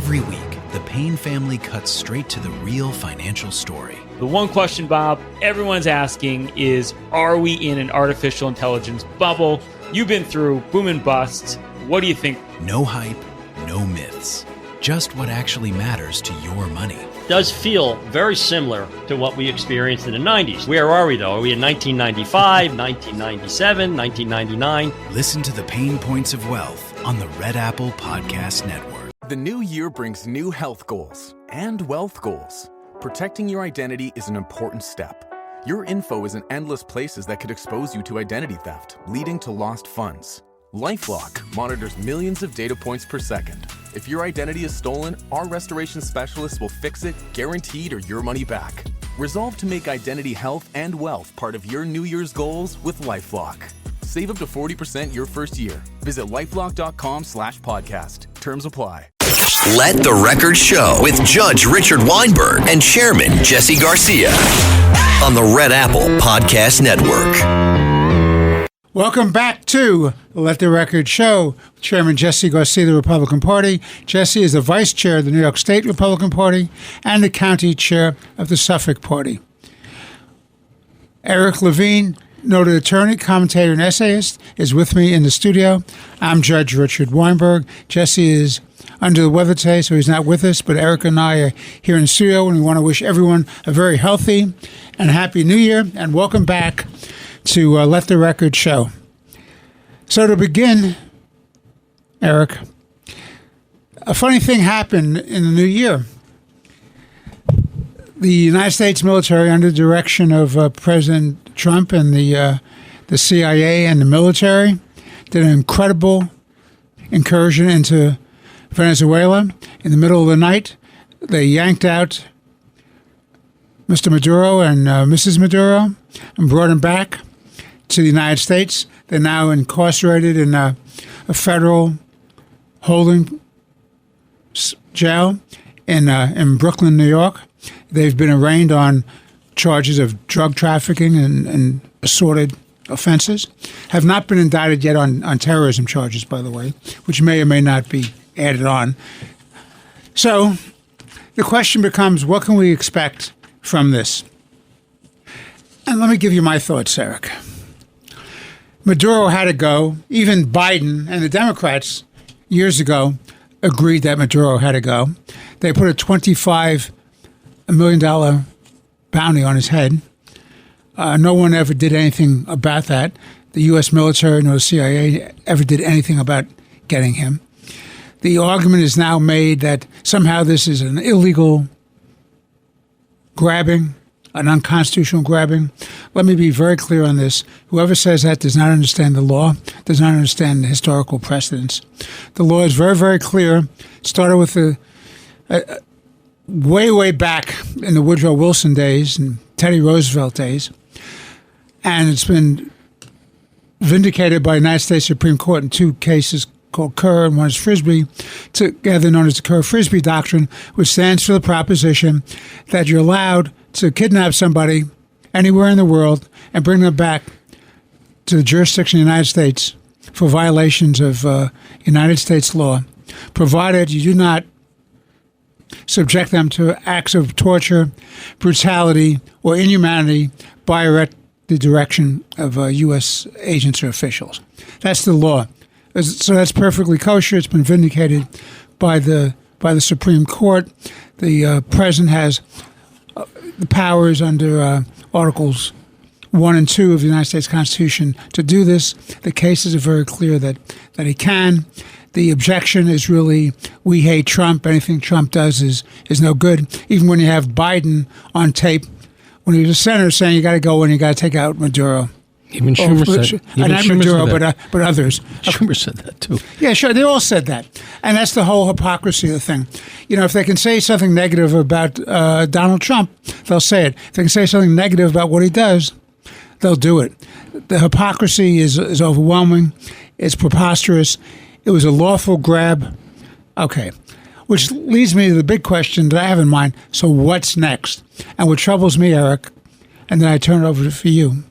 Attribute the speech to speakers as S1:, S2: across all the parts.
S1: Every week, the Payne family cuts straight to the real financial story.
S2: The one question, Bob, everyone's asking is, are we in an artificial intelligence bubble? You've been through boom and bust. What do you think?
S1: No hype, no myths. Just what actually matters to your money.
S3: Does feel very similar to what we experienced in the 90s. Where are we, though? Are we in 1995, 1997, 1999?
S1: Listen to the Pain Points of Wealth on the Red Apple Podcast Network.
S4: The new year brings new health goals and wealth goals. Protecting your identity is an important step. Your info is in endless places that could expose you to identity theft, leading to lost funds. LifeLock monitors millions of data points per second. If your identity is stolen, our restoration specialists will fix it, guaranteed, or your money back. Resolve to make identity health and wealth part of your New Year's goals with LifeLock. Save up to 40% your first year. Visit lifelock.com/podcast. Terms apply.
S5: Let the Record Show with Judge Richard Weinberg and Chairman Jesse Garcia on the Red Apple Podcast Network.
S6: Welcome back to Let the Record Show. Chairman Jesse Garcia, the Republican Party. Jesse is the Vice Chair of the New York State Republican Party and the County Chair of the Suffolk Party. Eric Lavine, noted attorney, commentator, and essayist, is with me in the studio. I'm Judge Richard Weinberg. Jesse is under the weather today, so he's not with us, but Eric and I are here in the studio, and we want to wish everyone a very healthy and happy New Year, and welcome back to Let the Record Show. So to begin, Eric, a funny thing happened in the new year. The United States military, under the direction of President Trump and the CIA and the military, did an incredible incursion into Venezuela. In the middle of the night, they yanked out Mr. Maduro and Mrs. Maduro and brought them back to the United States. They're now incarcerated in a federal holding jail in Brooklyn, New York. They've been arraigned on charges of drug trafficking and assorted offenses. Have not been indicted yet on terrorism charges, by the way, which may or may not be added on. So the question becomes, what can we expect from this? And let me give you my thoughts, Eric. Maduro had to go. Even Biden and the Democrats years ago agreed that Maduro had to go. They put a $25 million bounty on his head. No one ever did anything about that. The U.S. military nor the CIA ever did anything about getting him. The argument is now made that somehow this is an illegal grabbing, an unconstitutional grabbing. Let me be very clear on this. Whoever says that does not understand the law, does not understand the historical precedents. The law is very, very clear. It started with way back in the Woodrow Wilson days and Teddy Roosevelt days. And it's been vindicated by the United States Supreme Court in two cases called Kerr and one is Frisbee, together known as the Kerr-Frisbee doctrine, which stands for the proposition that you're allowed to kidnap somebody anywhere in the world and bring them back to the jurisdiction of the United States for violations of United States law, provided you do not subject them to acts of torture, brutality, or inhumanity by or at the direction of U.S. agents or officials. That's the law. So that's perfectly kosher. It's been vindicated by the Supreme Court. The president has the powers under Articles 1 and 2 of the United States Constitution to do this. The cases are very clear that he can. The objection is really, we hate Trump. Anything Trump does is no good. Even when you have Biden on tape, when he was a senator saying you got to go in, you got to take out Maduro.
S7: Even Schumer said
S6: not Maduro, but others.
S7: Schumer said that too.
S6: Yeah, sure. They all said that. And that's the whole hypocrisy of the thing. You know, if they can say something negative about Donald Trump, they'll say it. If they can say something negative about what he does, they'll do it. The hypocrisy is overwhelming. It's preposterous. It was a lawful grab. Okay. Which leads me to the big question that I have in mind. So what's next? And what troubles me, Eric, and then I turn it over for you,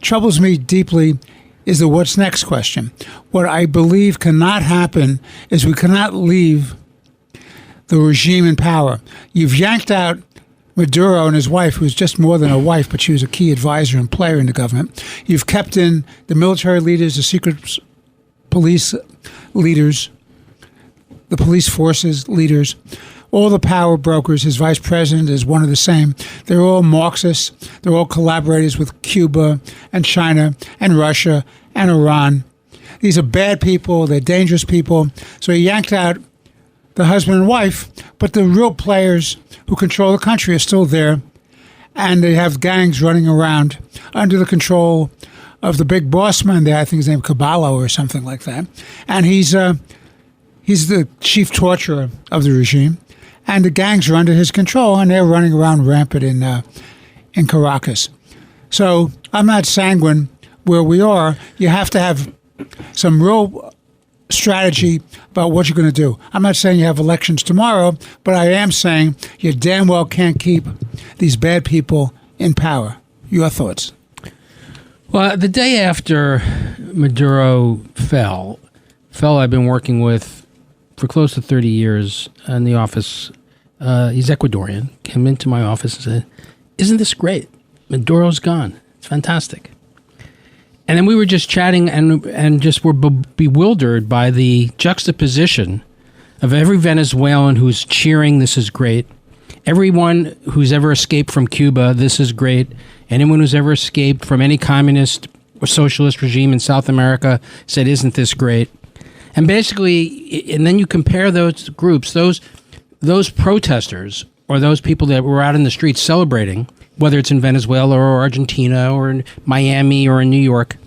S6: troubles me deeply is the what's next question. What I believe cannot happen is we cannot leave the regime in power. You've yanked out Maduro and his wife, who's just more than a wife, but she was a key advisor and player in the government. You've kept in the military leaders, the secret police leaders, the police forces leaders, all the power brokers. His vice president is one of the same. They're all Marxists. They're all collaborators with Cuba and China and Russia and Iran. These are bad people. They're dangerous people. So he yanked out the husband and wife, but the real players who control the country are still there, and they have gangs running around under the control of the big boss man there. I think his name is Caballo or something like that. And he's the chief torturer of the regime, and the gangs are under his control, and they're running around rampant in Caracas. So I'm not sanguine where we are. You have to have some real strategy about what you're going to do. I'm not saying you have elections tomorrow, but I am saying you damn well can't keep these bad people in power. Your thoughts?
S7: Well, the day after Maduro fell I've been working with for close to 30 years in the office, he's Ecuadorian, came into my office and said, "Isn't this great? Maduro's gone. It's fantastic." And then we were just chatting and just were bewildered by the juxtaposition of every Venezuelan who's cheering, "This is great." Everyone who's ever escaped from Cuba, "This is great." Anyone who's ever escaped from any communist or socialist regime in South America said, "Isn't this great?" And basically, and then you compare those groups, those protesters or those people that were out in the streets celebrating, whether it's in Venezuela or Argentina or in Miami or in New York,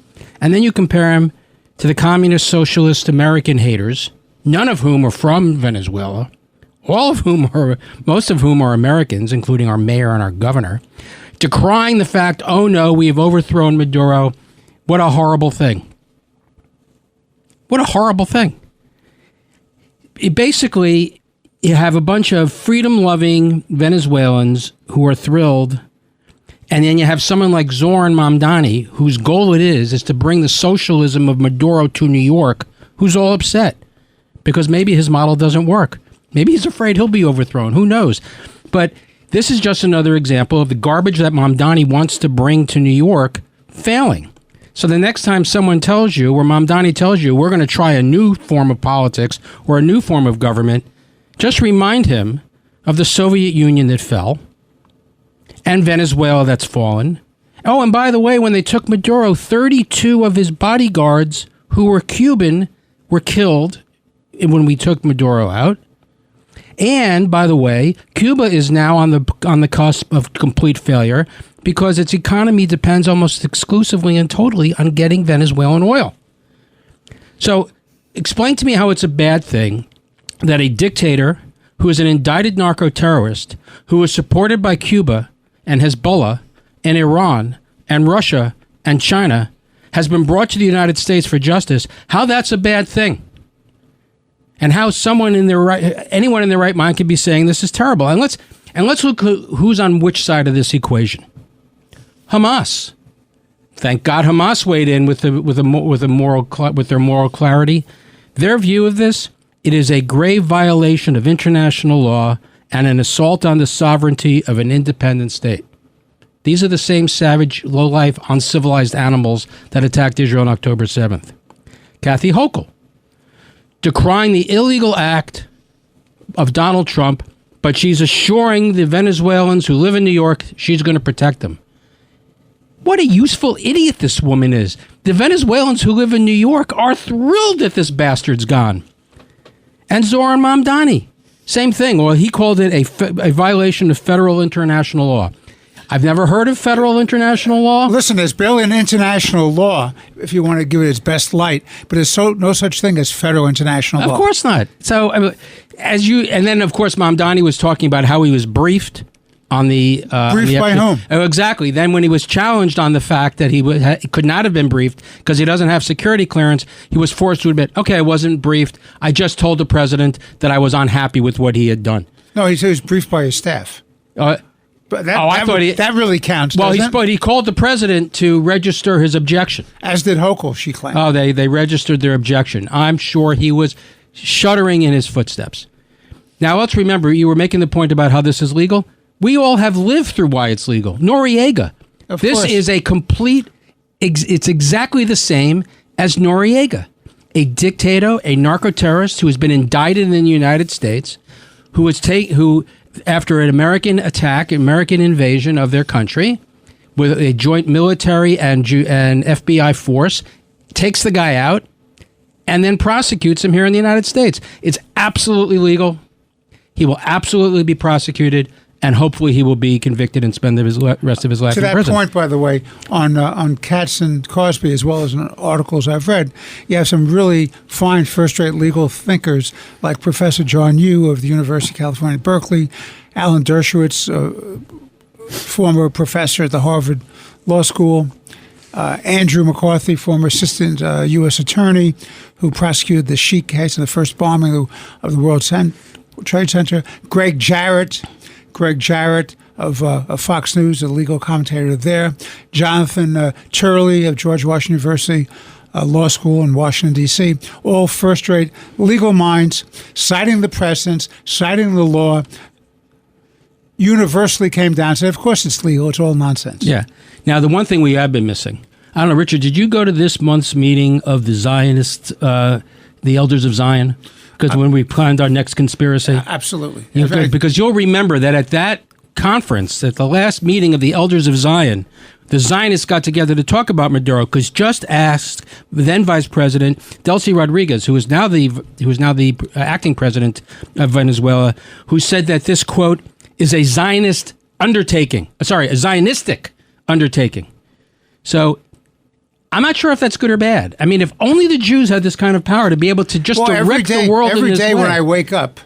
S7: and then you compare them to the communist socialist American haters, none of whom are from Venezuela, most of whom are Americans, including our mayor and our governor, decrying the fact, "Oh no, we have overthrown Maduro. What a horrible thing." What a horrible thing. Basically, you have a bunch of freedom-loving Venezuelans who are thrilled, and then you have someone like Zoran Mamdani, whose goal it is to bring the socialism of Maduro to New York, who's all upset because maybe his model doesn't work. Maybe he's afraid he'll be overthrown. Who knows? But this is just another example of the garbage that Mamdani wants to bring to New York failing. So the next time someone tells you, or Mamdani tells you, we're going to try a new form of politics or a new form of government, just remind him of the Soviet Union that fell and Venezuela that's fallen. Oh, and by the way, when they took Maduro, 32 of his bodyguards who were Cuban were killed when we took Maduro out. And by the way, Cuba is now on the cusp of complete failure because its economy depends almost exclusively and totally on getting Venezuelan oil. So explain to me how it's a bad thing that a dictator who is an indicted narco-terrorist who is supported by Cuba and Hezbollah and Iran and Russia and China has been brought to the United States for justice, how that's a bad thing. And how anyone in their right mind could be saying this is terrible. And let's look who's on which side of this equation. Hamas. Thank God Hamas weighed in with their moral clarity. Their view of this, it is a grave violation of international law and an assault on the sovereignty of an independent state. These are the same savage, low-life, uncivilized animals that attacked Israel on October 7th. Kathy Hochul, decrying the illegal act of Donald Trump, but she's assuring the Venezuelans who live in New York she's going to protect them. What a useful idiot this woman is. The Venezuelans who live in New York are thrilled that this bastard's gone. And Zoran Mamdani, same thing. Well, he called it a violation of federal international law. I've never heard of federal international law.
S6: Listen, there's barely an international law, if you want to give it its best light, but there's no such thing as federal international law.
S7: Of course not. So, and then of course Mamdani was talking about how he was briefed on the
S6: briefed by whom?
S7: Oh, exactly. Then when he was challenged on the fact that he could not have been briefed because he doesn't have security clearance, he was forced to admit, "Okay, I wasn't briefed. I just told the president that I was unhappy with what he had done."
S6: No, he was briefed by his staff. But that really counts.
S7: Well, he called the president to register his objection.
S6: As did Hochul, she claimed.
S7: Oh, they registered their objection. I'm sure he was shuddering in his footsteps. Now, let's remember, you were making the point about how this is legal. We all have lived through why it's legal. Noriega. This is a complete, it's exactly the same as Noriega. A dictator, a narco-terrorist who has been indicted in the United States, who after an American attack, American invasion of their country, with a joint military and FBI force, takes the guy out and then prosecutes him here in the United States. It's absolutely legal. He will absolutely be prosecuted, and hopefully he will be convicted and spend the rest of his life in prison.
S6: To that point, by the way, on Katz and Cosby, as well as in articles I've read, you have some really fine first-rate legal thinkers like Professor John Yoo of the University of California, Berkeley, Alan Dershowitz, former professor at the Harvard Law School, Andrew McCarthy, former assistant U.S. attorney who prosecuted the Sheik case in the first bombing of the World Trade Center, Greg Jarrett of Fox News, a legal commentator there, Jonathan Turley of George Washington University Law School in Washington, D.C., all first-rate legal minds, citing the precedents, citing the law, universally came down and said, of course it's legal, it's all nonsense.
S7: Yeah. Now, the one thing we have been missing, I don't know, Richard, did you go to this month's meeting of the Zionists, the Elders of Zion? Because when we planned our next conspiracy?
S6: Absolutely.
S7: Because you'll remember that at that conference, at the last meeting of the Elders of Zion, the Zionists got together to talk about Maduro, because just asked then Vice President Delcy Rodriguez, who is now the acting president of Venezuela, who said that this, quote, is a Zionistic undertaking. So I'm not sure if that's good or bad. I mean, if only the Jews had this kind of power to be able to just direct the world in this way.
S6: Every day when I wake up,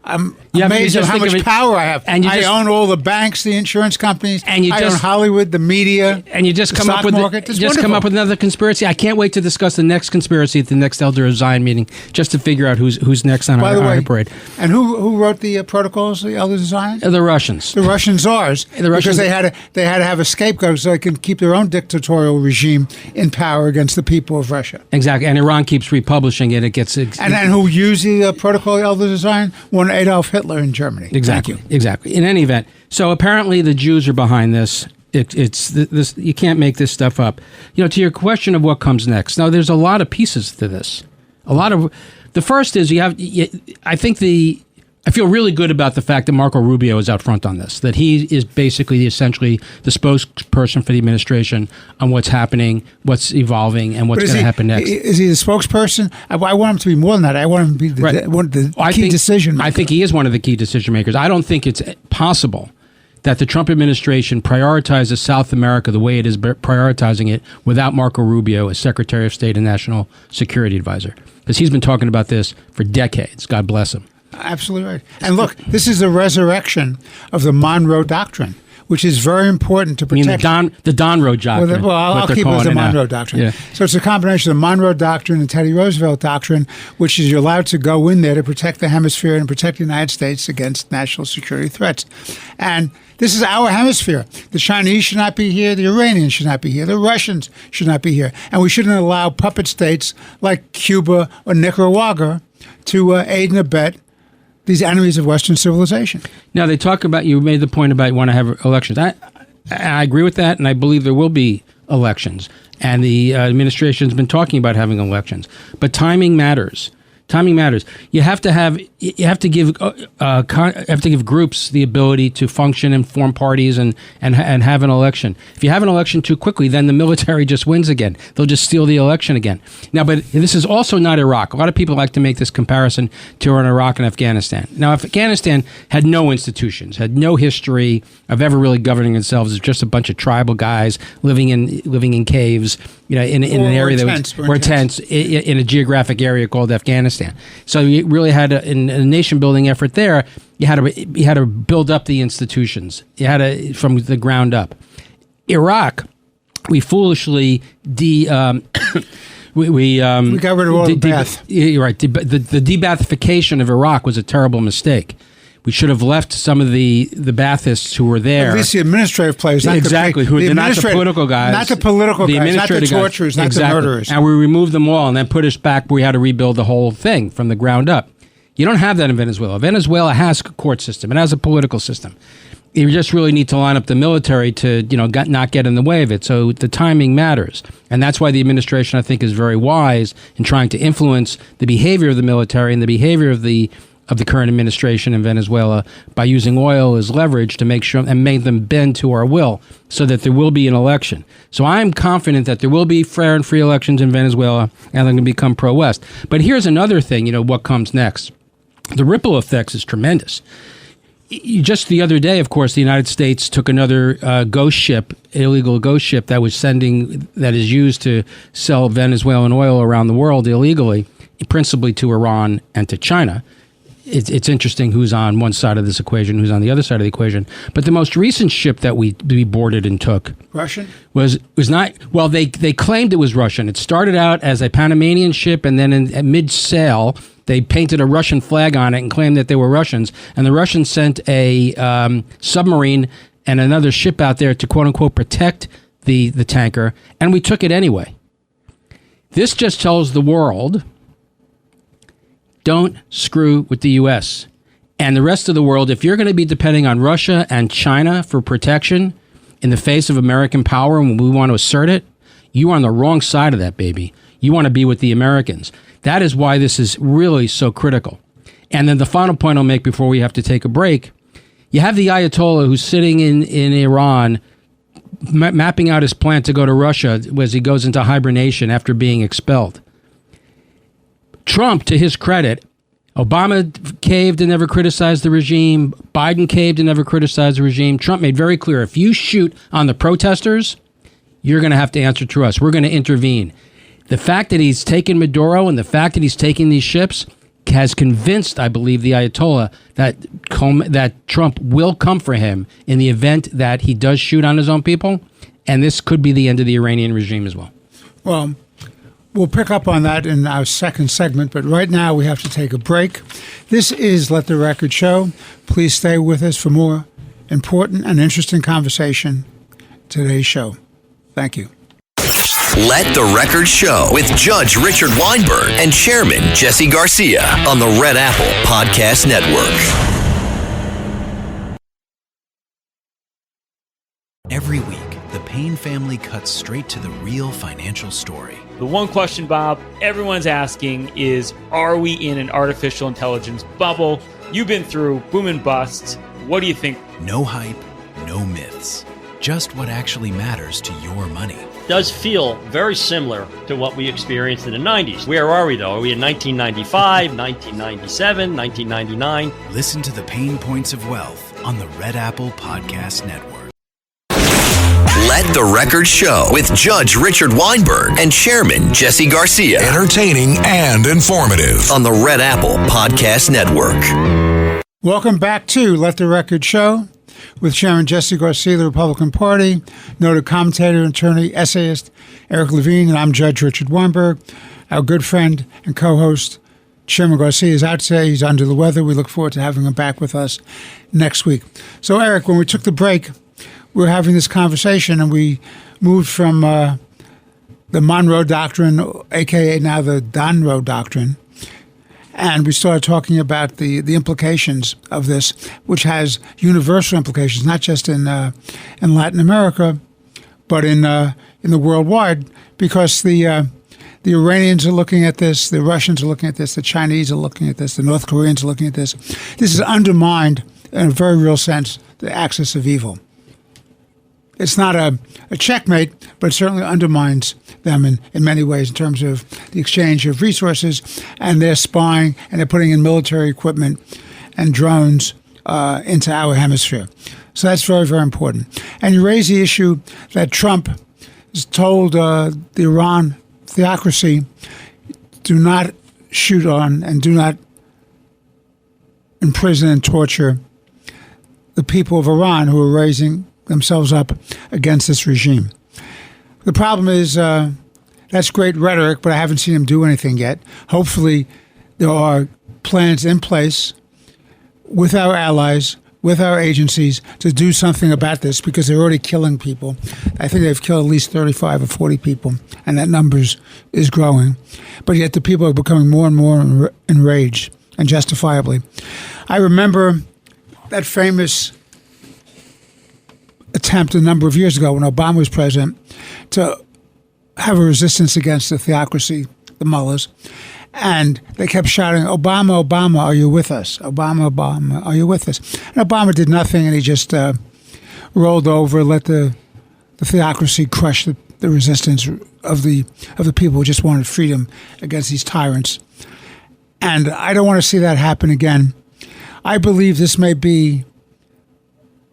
S6: I'm amazed at how much power I have. And I own all the banks, the insurance companies, I own Hollywood, the media,
S7: and you just come up with another conspiracy. I can't wait to discuss the next conspiracy at the next Elder of Zion meeting, just to figure out who's next on our parade.
S6: And who wrote the protocols, the Elders of Zion?
S7: The Russians.
S6: The Russian czars. Because they had to have a scapegoat so they can keep their own dictatorial regime in power against the people of Russia.
S7: Exactly. And Iran keeps republishing it. It gets
S6: and who used the protocol, the Elders of Zion? One Adolf Hitler in Germany.
S7: Exactly. In any event, so apparently the Jews are behind this. It's this. You can't make this stuff up. To your question of what comes next. Now, there's a lot of pieces to this. The first is I feel really good about the fact that Marco Rubio is out front on this, that he is basically essentially the spokesperson for the administration on what's happening, what's evolving, and what's going to happen next.
S6: Is he the spokesperson? I want him to be more than that. I want him to be the key decision maker.
S7: I think he is one of the key decision makers. I don't think it's possible that the Trump administration prioritizes South America the way it is prioritizing it without Marco Rubio as Secretary of State and National Security Advisor, because he's been talking about this for decades. God bless him.
S6: Absolutely right. And look, this is a resurrection of the Monroe Doctrine, which is very important to protect.
S7: The Donroe Doctrine.
S6: Well, I'll keep it as the Monroe Doctrine. Yeah. So it's a combination of the Monroe Doctrine and Teddy Roosevelt Doctrine, which is you're allowed to go in there to protect the hemisphere and protect the United States against national security threats. And this is our hemisphere. The Chinese should not be here. The Iranians should not be here. The Russians should not be here. And we shouldn't allow puppet states like Cuba or Nicaragua to aid and abet these enemies of Western civilization.
S7: Now, they talk about, you made the point about you want to have elections. I agree with that, and I believe there will be elections. And the administration's been talking about having elections. But timing matters. Timing matters. You have to give groups the ability to function and form parties and have an election. If you have an election too quickly, then the military just wins again. They'll just steal the election again. Now, but this is also not Iraq. A lot of people like to make this comparison to Iraq and Afghanistan. Now, Afghanistan had no institutions, had no history of ever really governing themselves. It's just a bunch of tribal guys living in caves, in an area that was tense in a geographic area called Afghanistan. So you really had in a nation-building effort there. You had to build up the institutions. You had to from the ground up. Iraq, we foolishly we got
S6: rid of all the bath.
S7: You're right. The debathification of Iraq was a terrible mistake. We should have left some of the Baathists who were there.
S6: At least the administrative players.
S7: Not the political guys.
S6: Not the political guys, not the torturers, not the murderers.
S7: And we removed them all and then put us back where we had to rebuild the whole thing from the ground up. You don't have that in Venezuela. Venezuela has a court system. It has a political system. You just really need to line up the military to, not get in the way of it. So the timing matters. And that's why the administration, I think, is very wise in trying to influence the behavior of the military and the behavior of the current administration in Venezuela by using oil as leverage to make sure and make them bend to our will so that there will be an election. So I'm confident that there will be fair and free elections in Venezuela and they're going to become pro-West. But here's another thing, what comes next. The ripple effects is tremendous. Just the other day, of course, the United States took another ghost ship, illegal ghost ship that is used to sell Venezuelan oil around the world illegally, principally to Iran and to China. It's interesting who's on one side of this equation, who's on the other side of the equation. But the most recent ship that we boarded and took
S6: Russian
S7: was not. Well, they claimed it was Russian. It started out as a Panamanian ship, and then at mid sail, they painted a Russian flag on it and claimed that they were Russians. And the Russians sent a submarine and another ship out there to quote unquote protect the tanker, and we took it anyway. This just tells the world, don't screw with the U.S. and the rest of the world. If you're going to be depending on Russia and China for protection in the face of American power when we want to assert it, you are on the wrong side of that, baby. You want to be with the Americans. That is why this is really so critical. And then the final point I'll make before we have to take a break, you have the Ayatollah who's sitting in Iran mapping out his plan to go to Russia as he goes into hibernation after being expelled. Trump, to his credit, Obama caved and never criticized the regime. Biden caved and never criticized the regime. Trump made very clear, if you shoot on the protesters, you're going to have to answer to us. We're going to intervene. The fact that he's taken Maduro and the fact that he's taking these ships has convinced, I believe, the Ayatollah that Trump will come for him in the event that he does shoot on his own people. And this could be the end of the Iranian regime as well.
S6: Well, we'll pick up on that in our second segment, but right now we have to take a break. This is Let the Record Show. Please stay with us for more important and interesting conversation today's show. Thank you.
S5: Let the Record Show with Judge Richard Weinberg and Chairman Jesse Garcia on the Red Apple Podcast Network.
S1: Every week, the Payne family cuts straight to the real financial story.
S2: The one question, Bob, everyone's asking is, are we in an artificial intelligence bubble? You've been through boom and bust. What do you think?
S1: No hype, no myths. Just what actually matters to your money.
S3: Does feel very similar to what we experienced in the 90s. Where are we, though? Are we in 1995, 1997, 1999?
S1: Listen to the Pain Points of Wealth on the Red Apple Podcast Network.
S5: Let the Record Show with Judge Richard Weinberg and Chairman Jesse Garcia.
S8: Entertaining and informative
S5: on the Red Apple Podcast Network.
S6: Welcome back to Let the Record Show with Chairman Jesse Garcia, the Republican Party, noted commentator, attorney, essayist Eric Lavine, and I'm Judge Richard Weinberg. Our good friend and co-host Chairman Garcia is out today. He's under the weather. We look forward to having him back with us next week. So, Eric, when we took the break, we were having this conversation, and we moved from the Monroe Doctrine, a.k.a. now the Donroe Doctrine, and we started talking about the implications of this, which has universal implications, not just in Latin America, but in the worldwide, because the Iranians are looking at this, the Russians are looking at this, the Chinese are looking at this, the North Koreans are looking at this. This has undermined, in a very real sense, the axis of evil. It's not a checkmate, but it certainly undermines them in many ways in terms of the exchange of resources, and they're spying, and they're putting in military equipment and drones into our hemisphere. So that's very, very important. And you raise the issue that Trump has told the Iran theocracy, do not shoot on and do not imprison and torture the people of Iran who are raising themselves up against this regime. The problem is that's great rhetoric, but I haven't seen him do anything yet. Hopefully there are plans in place with our allies, with our agencies, to do something about this, because they're already killing people. I think they've killed at least 35 or 40 people, and that number is growing. But yet the people are becoming more and more enraged and justifiably. I remember that famous attempt a number of years ago when Obama was president to have a resistance against the theocracy, the mullahs, and they kept shouting, "Obama, Obama, are you with us? Obama, Obama, are you with us?" And Obama did nothing, and he just rolled over, let the theocracy crush the resistance of the people who just wanted freedom against these tyrants. And I don't want to see that happen again. I believe this may be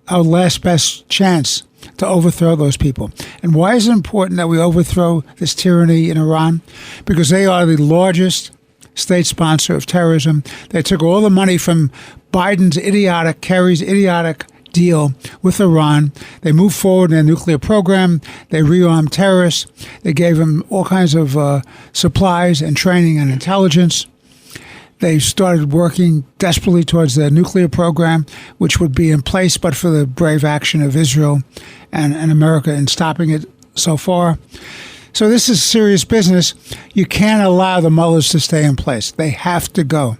S6: our last best chance to overthrow those people. And why is it important that we overthrow this tyranny in Iran? Because they are the largest state sponsor of terrorism. They took all the money from Kerry's idiotic deal with Iran. They moved forward in their nuclear program. They rearmed terrorists. They gave them all kinds of supplies and training and intelligence. They started working desperately towards the nuclear program, which would be in place but for the brave action of Israel and America in stopping it so far. So this is serious business. You can't allow the mullahs to stay in place. They have to go.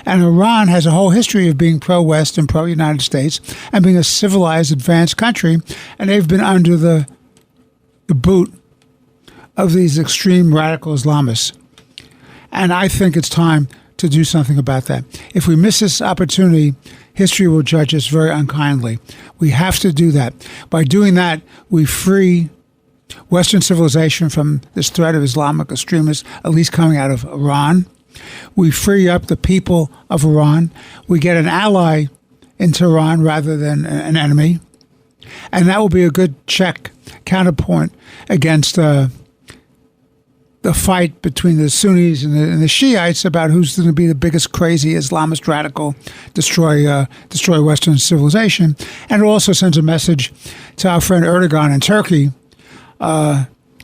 S6: And Iran has a whole history of being pro-West and pro-United States and being a civilized, advanced country, and they've been under the boot of these extreme radical Islamists. And I think it's time to do something about that. If we miss this opportunity, history will judge us very unkindly. We have to do that. By doing that, we free Western civilization from this threat of Islamic extremists, at least coming out of Iran. We free up the people of Iran. We get an ally in Tehran rather than an enemy. And that will be a good counterpoint against the fight between the Sunnis and the Shiites about who's going to be the biggest crazy Islamist radical, destroy Western civilization. And it also sends a message to our friend Erdogan in Turkey,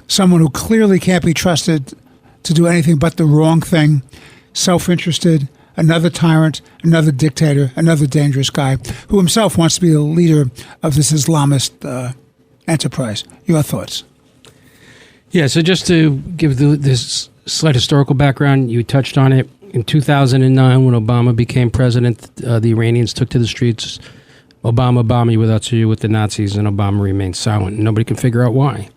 S6: someone who clearly can't be trusted to do anything but the wrong thing, self-interested, another tyrant, another dictator, another dangerous guy who himself wants to be the leader of this Islamist enterprise. Your thoughts?
S7: Yeah, so just to give this slight historical background, you touched on it. In 2009, when Obama became president, the Iranians took to the streets. Obama bombed you without you with the Nazis, and Obama remained silent. Nobody can figure out why.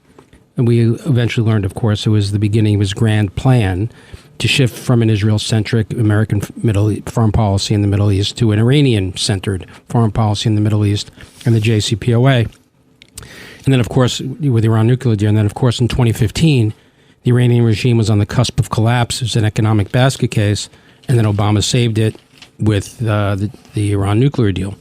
S7: And we eventually learned, of course, it was the beginning of his grand plan to shift from an Israel-centric American foreign policy in the Middle East to an Iranian-centered foreign policy in the Middle East and the JCPOA. And then, of course, with the Iran nuclear deal. And then, of course, in 2015, the Iranian regime was on the cusp of collapse. It was an economic basket case. And then Obama saved it with the Iran nuclear deal.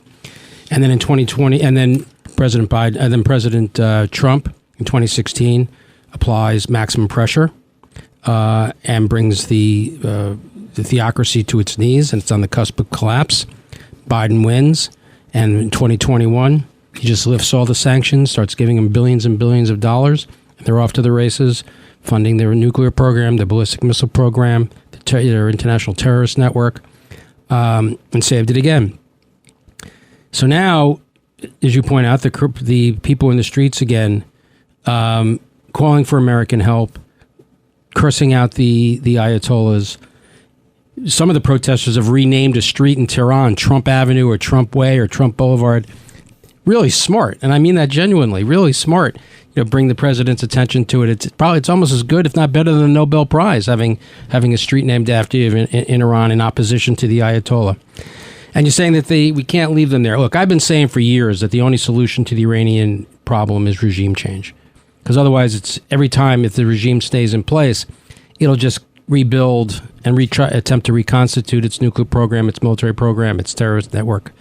S7: And then in 2020, and then President Biden, and then President Trump in 2016 applies maximum pressure and brings the theocracy to its knees, and it's on the cusp of collapse. Biden wins, and in 2021, he just lifts all the sanctions, starts giving them billions and billions of dollars, and they're off to the races, funding their nuclear program, their ballistic missile program, their international terrorist network, and saved it again. So now, as you point out, the people in the streets again, calling for American help, cursing out the Ayatollahs. Some of the protesters have renamed a street in Tehran Trump Avenue or Trump Way or Trump Boulevard. Really smart, and I mean that genuinely. Really smart. Bring the president's attention to it. It's almost as good, if not better, than the Nobel Prize having a street named after you in Iran in opposition to the Ayatollah. And you're saying that we can't leave them there. Look, I've been saying for years that the only solution to the Iranian problem is regime change. Because otherwise, it's every time if the regime stays in place, it'll just rebuild and attempt to reconstitute its nuclear program, its military program, its terrorist network.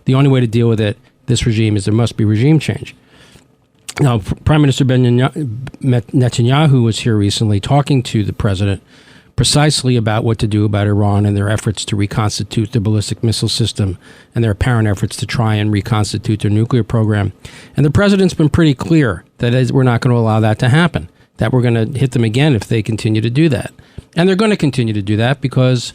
S7: The only way to deal with this regime is there must be regime change. Now, Prime Minister Netanyahu was here recently talking to the president precisely about what to do about Iran and their efforts to reconstitute their ballistic missile system and their apparent efforts to try and reconstitute their nuclear program. And the president's been pretty clear that we're not going to allow that to happen, that we're going to hit them again if they continue to do that. And they're going to continue to do that because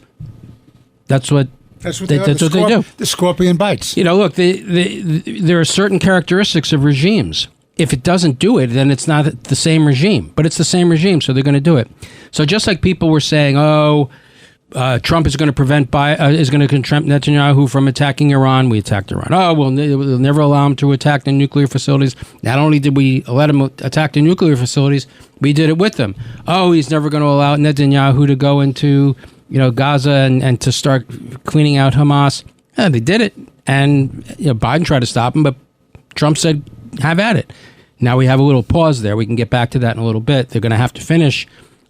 S7: that's what they do.
S6: The scorpion bites.
S7: Look, there are certain characteristics of regimes. If it doesn't do it, then it's not the same regime. But it's the same regime, so they're going to do it. So just like people were saying, Trump is going to contempt Netanyahu from attacking Iran. We attacked Iran. Oh, we'll never allow him to attack the nuclear facilities. Not only did we let him attack the nuclear facilities, we did it with them. Oh, he's never going to allow Netanyahu to go into Gaza and to start cleaning out Hamas. Yeah, they did it, and Biden tried to stop him, but Trump said, "Have at it." Now we have a little pause there. We can get back to that in a little bit. They're going to have to finish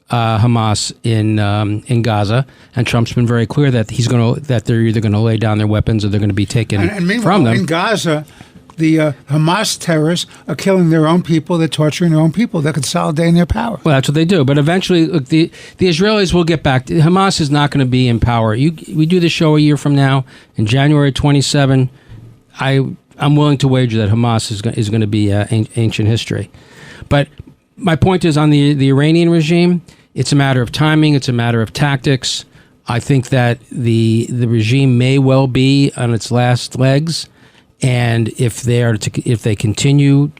S7: Hamas in Gaza, and Trump's been very clear that they're either going to lay down their weapons or they're going to be taken from them.
S6: In Gaza, the Hamas terrorists are killing their own people. They're torturing their own people. They're consolidating their power.
S7: Well, that's what they do. But eventually, look, the Israelis will get back. Hamas is not going to be in power. We do the show a year from now, in January 27. I'm willing to wager that Hamas is going to be ancient history. But my point is, on the Iranian regime, it's a matter of timing. It's a matter of tactics. I think that the regime may well be on its last legs, and if they continue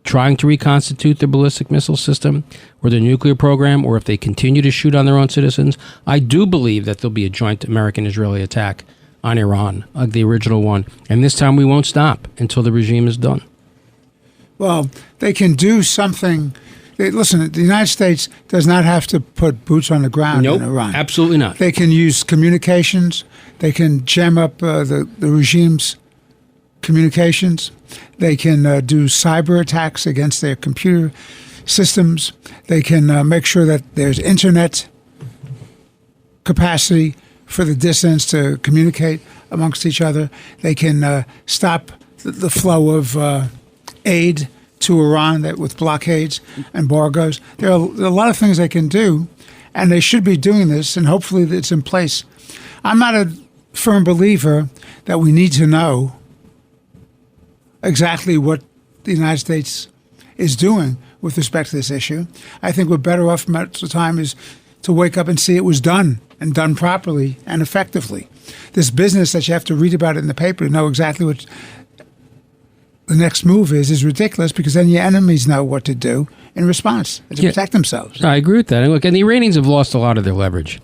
S7: trying to reconstitute their ballistic missile system or their nuclear program, or if they continue to shoot on their own citizens, I do believe that there'll be a joint American-Israeli attack on Iran, like the original one. And this time we won't stop until the regime is done.
S6: Well, they can do something. Listen, the United States does not have to put boots on the ground in Iran.
S7: Absolutely not.
S6: They can use communications. They can jam up the regime's communications. They can do cyber attacks against their computer systems. They can make sure that there's internet capacity for the dissidents to communicate amongst each other. They can stop the flow of aid to Iran with blockades, embargoes. There are a lot of things they can do, and they should be doing this, and hopefully it's in place. I'm not a firm believer that we need to know exactly what the United States is doing with respect to this issue. I think we're better off most of the time is to wake up and see it was done, and done properly and effectively. This business that you have to read about it in the paper to know exactly what the next move is ridiculous, because then your enemies know what to do in response to protect themselves.
S7: I agree with that. And look, and the Iranians have lost a lot of their leverage.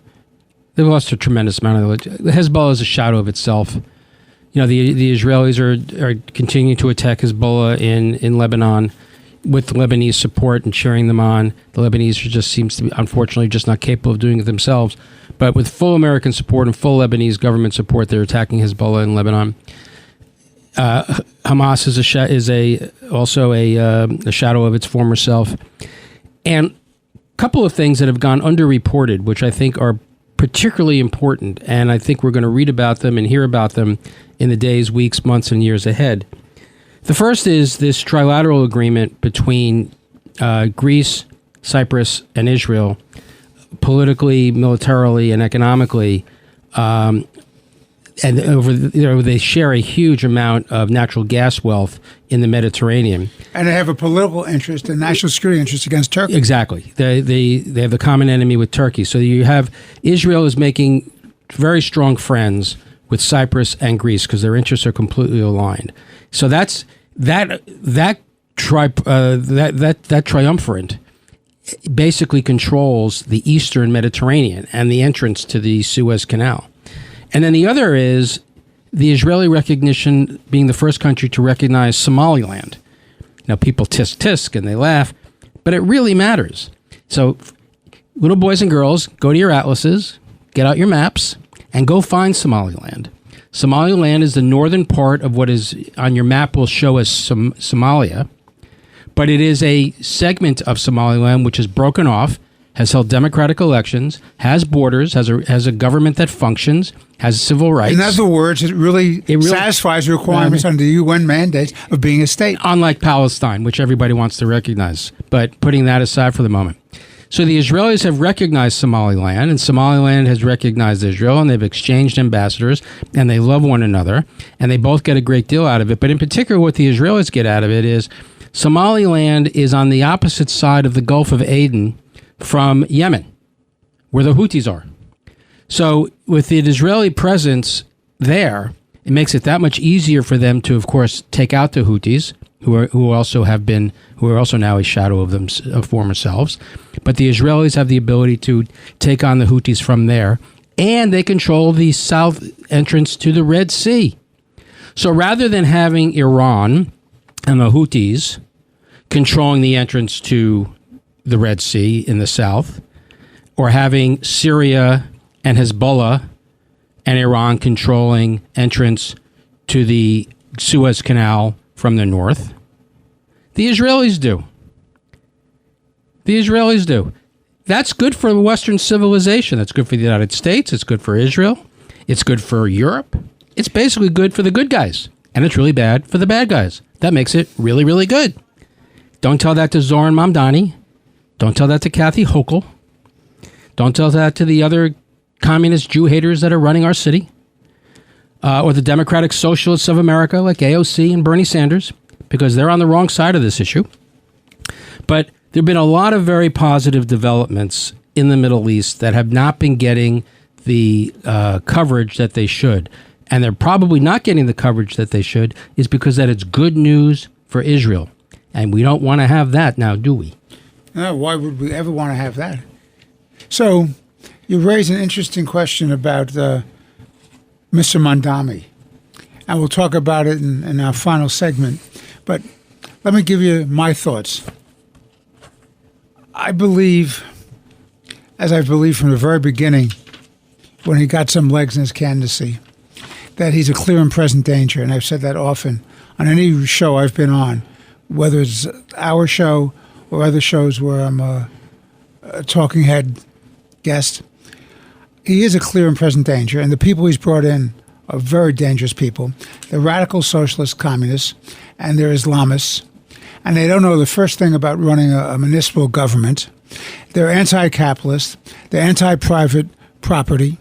S7: They've lost a tremendous amount of leverage. The Hezbollah is a shadow of itself. The Israelis are continuing to attack Hezbollah in Lebanon with Lebanese support and cheering them on. The Lebanese seems to be, unfortunately, just not capable of doing it themselves. But with full American support and full Lebanese government support, they're attacking Hezbollah in Lebanon. Hamas is also a shadow of its former self. And a couple of things that have gone underreported, which I think are particularly important, and I think we're going to read about them and hear about them in the days, weeks, months, and years ahead. The first is this trilateral agreement between Greece, Cyprus, and Israel, politically, militarily, and economically, and they share a huge amount of natural gas wealth in the Mediterranean.
S6: And they have a political interest and national security interest against Turkey.
S7: Exactly. They have the common enemy with Turkey. So you have Israel is making very strong friends with Cyprus and Greece because their interests are completely aligned. So that triumvirate basically controls the Eastern Mediterranean and the entrance to the Suez Canal. And then the other is the Israeli recognition, being the first country to recognize Somaliland. Now, people tisk and they laugh, but it really matters. So, little boys and girls, go to your atlases, get out your maps, and go find Somaliland. Somaliland is the northern part of what is on your map will show as Somalia, but it is a segment of Somaliland which is broken off, has held democratic elections, has borders, has a government that functions, has civil rights.
S6: In other words, it really satisfies the requirements under the UN mandate of being a state.
S7: Unlike Palestine, which everybody wants to recognize. But putting that aside for the moment. So the Israelis have recognized Somaliland, and Somaliland has recognized Israel, and they've exchanged ambassadors, and they love one another, and they both get a great deal out of it. But in particular, what the Israelis get out of it is Somaliland is on the opposite side of the Gulf of Aden from Yemen, where the Houthis are. So with the Israeli presence there, it makes it that much easier for them to, of course, take out the Houthis, who are also now a shadow of former selves. But the Israelis have the ability to take on the Houthis from there, and they control the south entrance to the Red Sea. So rather than having Iran and the Houthis controlling the entrance to the Red Sea in the south, or having Syria and Hezbollah and Iran controlling entrance to the Suez Canal from the north, the Israelis do. The Israelis do. That's good for Western civilization. That's good for the United States. It's good for Israel. It's good for Europe. It's basically good for the good guys. And it's really bad for the bad guys. That makes it really, really good. Don't tell that to Zoran Mamdani. Don't tell that to Kathy Hochul. Don't tell that to the other communist Jew haters that are running our city. Or the Democratic Socialists of America like AOC and Bernie Sanders, because they're on the wrong side of this issue. But there have been a lot of very positive developments in the Middle East that have not been getting the coverage that they should. And they're probably not getting the coverage that they should is because that it's good news for Israel. And we don't want to have that now, do we?
S6: No, why would we ever want to have that? So you raise an interesting question about Mr. Mamdani. And we'll talk about it in our final segment. But let me give you my thoughts. I believe, as I've believed from the very beginning, when he got some legs in his candidacy, that he's a clear and present danger. And I've said that often on any show I've been on, whether it's our show or other shows where I'm a talking head guest. He is a clear and present danger, and the people he's brought in are very dangerous people. They're radical socialist communists, and they're Islamists, and they don't know the first thing about running a municipal government. They're anti-capitalist. They're anti-private property.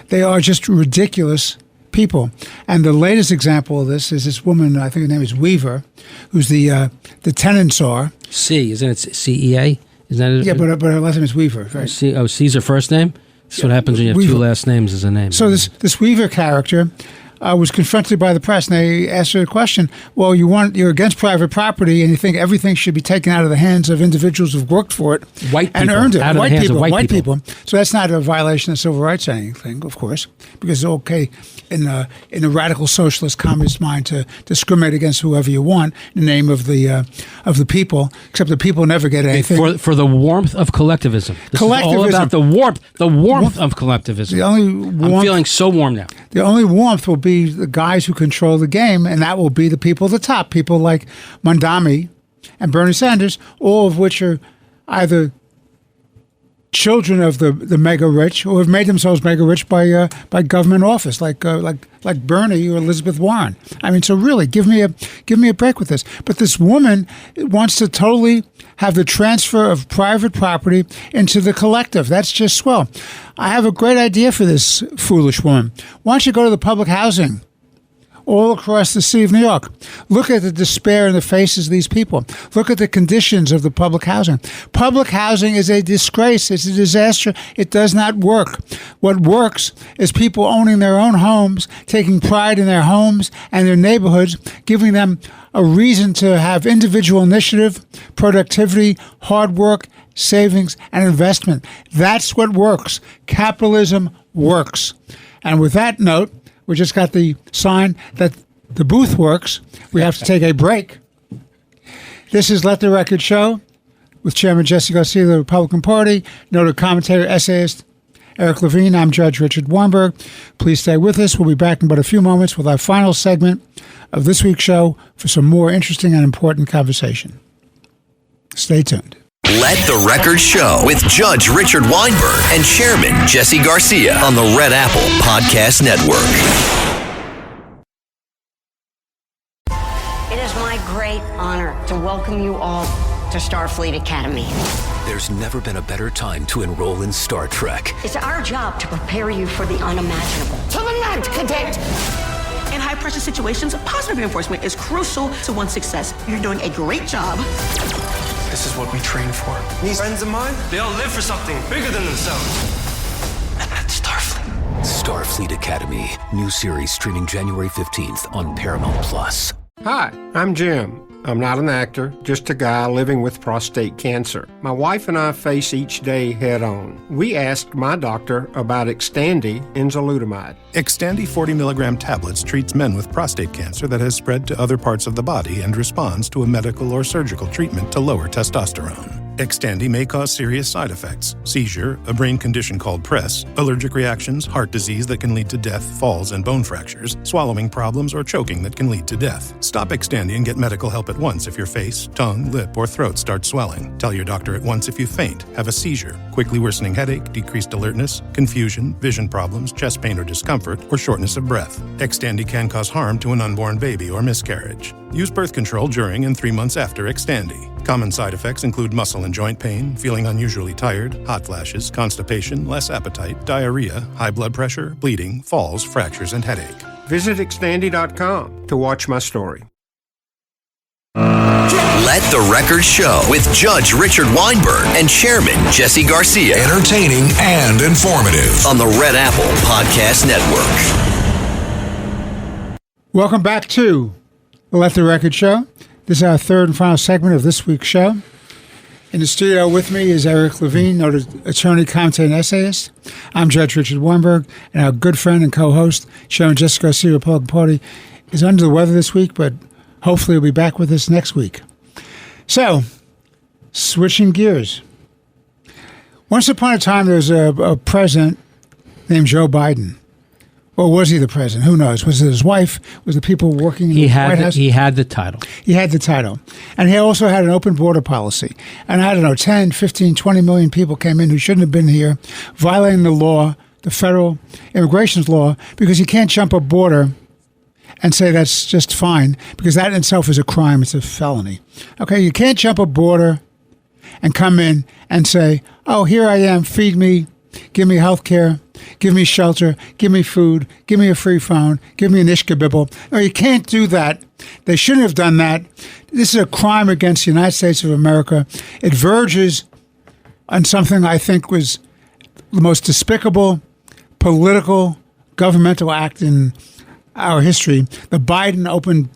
S6: They are just ridiculous people. And the latest example of this is this woman, I think her name is Weaver, who's the tenant czar.
S7: C, isn't it CEA? Is that it?
S6: Yeah, but her last name is Weaver, right?
S7: C's her first name? That's what happens when you have
S6: Weaver.
S7: two last names as a name.
S6: So this Weaver character was confronted by the press, and they asked her a question. Well, you're against private property, and you think everything should be taken out of the hands of individuals who've worked for it and earned it.
S7: Out of the hands of white people.
S6: So that's not a violation of civil rights or anything, of course, because it's okay in a radical socialist communist mind to discriminate against whoever you want in the name of the people, except the people never get anything.
S7: For the warmth of collectivism. This is all about the warmth of collectivism. I'm feeling so warm now.
S6: The only warmth will be the guys who control the game, and that will be the people at the top, people like Mamdani and Bernie Sanders, all of which are either children of the mega rich or have made themselves mega rich by government office, like Bernie or Elizabeth Warren. I mean, so really, give me a break with this. But this woman wants to totally have the transfer of private property into the collective. That's just swell. I have a great idea for this foolish woman. Why don't you go to the public housing all across the city of New York? Look at the despair in the faces of these people. Look at the conditions of the public housing. Public housing is a disgrace. It's a disaster. It does not work. What works is people owning their own homes, taking pride in their homes and their neighborhoods, giving them a reason to have individual initiative, productivity, hard work, savings, and investment. That's what works. Capitalism works. And with that note, we just got the sign that the booth works. We have to take a break. This is Let the Record Show with Chairman Jesse Garcia of the Republican Party, noted commentator, essayist Eric Lavine. I'm Judge Richard Weinberg. Please stay with us. We'll be back in but a few moments with our final segment of this week's show for some more interesting and important conversation. Stay tuned.
S5: Let the Record Show with Judge Richard Weinberg and Chairman Jesse Garcia on the Red Apple Podcast Network.
S9: It is my great honor to welcome you all to Starfleet Academy.
S10: There's never been a better time to enroll in Star Trek.
S9: It's our job to prepare you for the unimaginable.
S11: To the left, cadet!
S12: In high-pressure situations, positive reinforcement is crucial to one's success. You're doing a great job.
S11: This is what we train for.
S13: These friends of mine, they all live for something bigger than themselves.
S11: And that's Starfleet.
S10: Starfleet Academy. New series streaming January 15th on Paramount+.
S14: Hi, I'm Jim. I'm not an actor, just a guy living with prostate cancer. My wife and I face each day head on. We asked my doctor about Xtandi enzalutamide.
S15: Xtandi 40 milligram tablets treats men with prostate cancer that has spread to other parts of the body and responds to a medical or surgical treatment to lower testosterone. Xtandi may cause serious side effects: seizure, a brain condition called PRESS, allergic reactions, heart disease that can lead to death, falls and bone fractures, swallowing problems, or choking that can lead to death. Stop Xtandi and get medical help at once if your face, tongue, lip, or throat start swelling. Tell your doctor at once if you faint, have a seizure, quickly worsening headache, decreased alertness, confusion, vision problems, chest pain or discomfort, or shortness of breath. Xtandi can cause harm to an unborn baby or miscarriage. Use birth control during and 3 months after Xtandi. Common side effects include muscle and joint pain, feeling unusually tired, hot flashes, constipation, less appetite, diarrhea, high blood pressure, bleeding, falls, fractures, and headache.
S14: Visit Xtandi.com to watch my story.
S5: Let the Record Show with Judge Richard Weinberg and Chairman Jesse Garcia.
S8: Entertaining and informative.
S5: On the Red Apple Podcast Network.
S6: Welcome back to Let the Record Show. This is our third and final segment of this week's show. In the studio with me is Eric Lavine, noted attorney, commentator, and essayist. I'm Judge Richard Weinberg, and our good friend and co-host, Chairman Jesse Garcia, Republican Party, is under the weather this week, but hopefully he'll be back with us next week. So, switching gears. Once upon a time, there was a president named Joe Biden. Or was he the president? Who knows? Was it his wife? Was the people working in the White House?
S7: He had the title.
S6: He had the title. And he also had an open border policy. And I don't know, 10, 15, 20 million people came in who shouldn't have been here, violating the law, the federal immigration law, because you can't jump a border and say that's just fine, because that in itself is a crime. It's a felony. Okay, you can't jump a border and come in and say, oh, here I am, feed me, give me health care, give me shelter, give me food, give me a free phone, give me an ishkabibble. No, you can't do that. They shouldn't have done that. This is a crime against the United States of America. It verges on something I think was the most despicable political governmental act in our history, the Biden open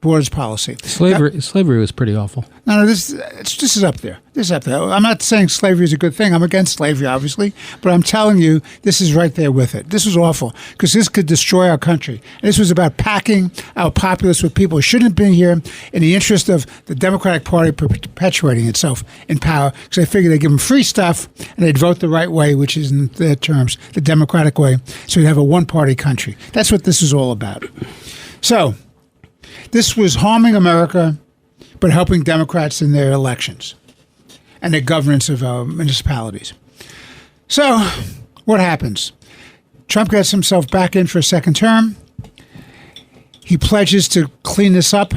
S6: borders policy.
S7: Slavery was pretty awful.
S6: No, this is up there. This is up there. I'm not saying slavery is a good thing. I'm against slavery, obviously, but I'm telling you, this is right there with it. This was awful because this could destroy our country. And this was about packing our populace with people who shouldn't have been here in the interest of the Democratic Party perpetuating itself in power, because they figured they'd give them free stuff and they'd vote the right way, which is in their terms the Democratic way. So you'd have a one-party country. That's what this is all about. So this was harming America, but helping Democrats in their elections and the governance of our municipalities. So what happens? Trump gets himself back in for a second term. He pledges to clean this up.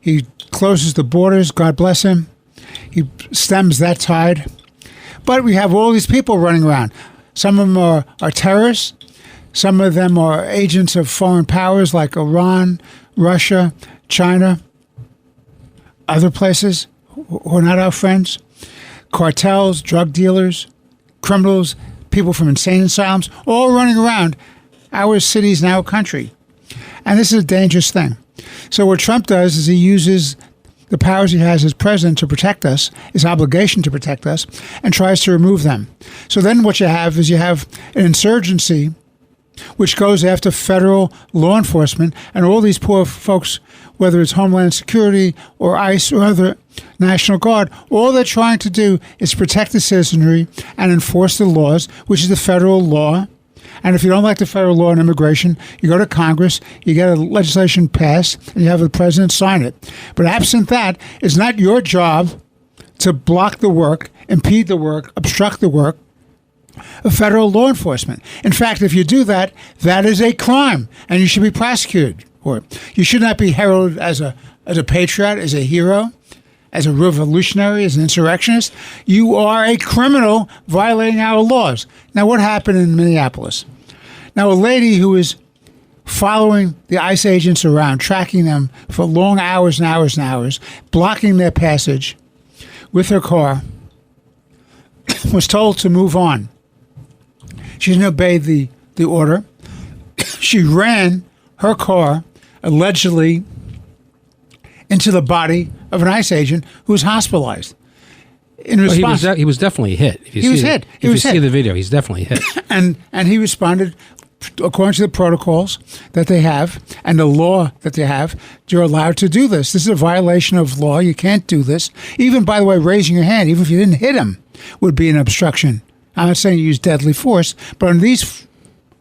S6: He closes the borders. God bless him. He stems that tide. But we have all these people running around. Some of them are terrorists. Some of them are agents of foreign powers like Iran, Russia, China, other places who are not our friends, cartels, drug dealers, criminals, people from insane asylums, all running around our cities and our country. And this is a dangerous thing. So what Trump does is he uses the powers he has as president to protect us, his obligation to protect us, and tries to remove them. So then what you have is you have an insurgency which goes after federal law enforcement and all these poor folks, whether it's Homeland Security or ICE or other National Guard. All they're trying to do is protect the citizenry and enforce the laws, which is the federal law. And if you don't like the federal law on immigration, you go to Congress, you get a legislation passed, and you have the president sign it. But absent that, it's not your job to block the work, impede the work, obstruct the work of federal law enforcement. In fact, if you do that, that is a crime, and you should be prosecuted for it. You should not be heralded as a patriot, as a hero, as a revolutionary, as an insurrectionist. You are a criminal violating our laws. Now, what happened in Minneapolis? Now, a lady who is following the ICE agents around, tracking them for long hours and hours and hours, blocking their passage with her car, was told to move on. She didn't obey the order. She ran her car, allegedly into the body of an ICE agent who was hospitalized. In response,
S7: he was definitely hit. If you see the video, he's definitely hit.
S6: and he responded according to the protocols that they have and the law that they have. You're allowed to do this. This is a violation of law. You can't do this. Even, by the way, raising your hand, even if you didn't hit him, would be an obstruction. I'm not saying you use deadly force, but in these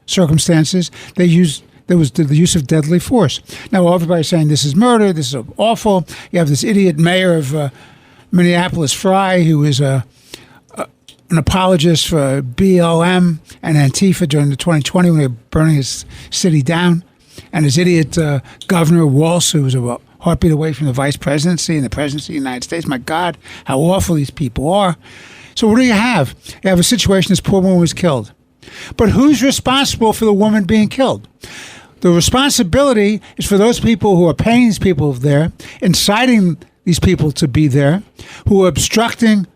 S6: circumstances, there was the use of deadly force. Now, everybody's saying this is murder, this is awful. You have this idiot mayor of Minneapolis, Fry, who is an apologist for BLM and Antifa during the 2020 when they were burning his city down. And his idiot Governor Walz, who was a heartbeat away from the vice presidency and the presidency of the United States. My God, how awful these people are. So what do you have? You have a situation, this poor woman was killed. But who's responsible for the woman being killed? The responsibility is for those people who are paying these people there, inciting these people to be there, who are obstructing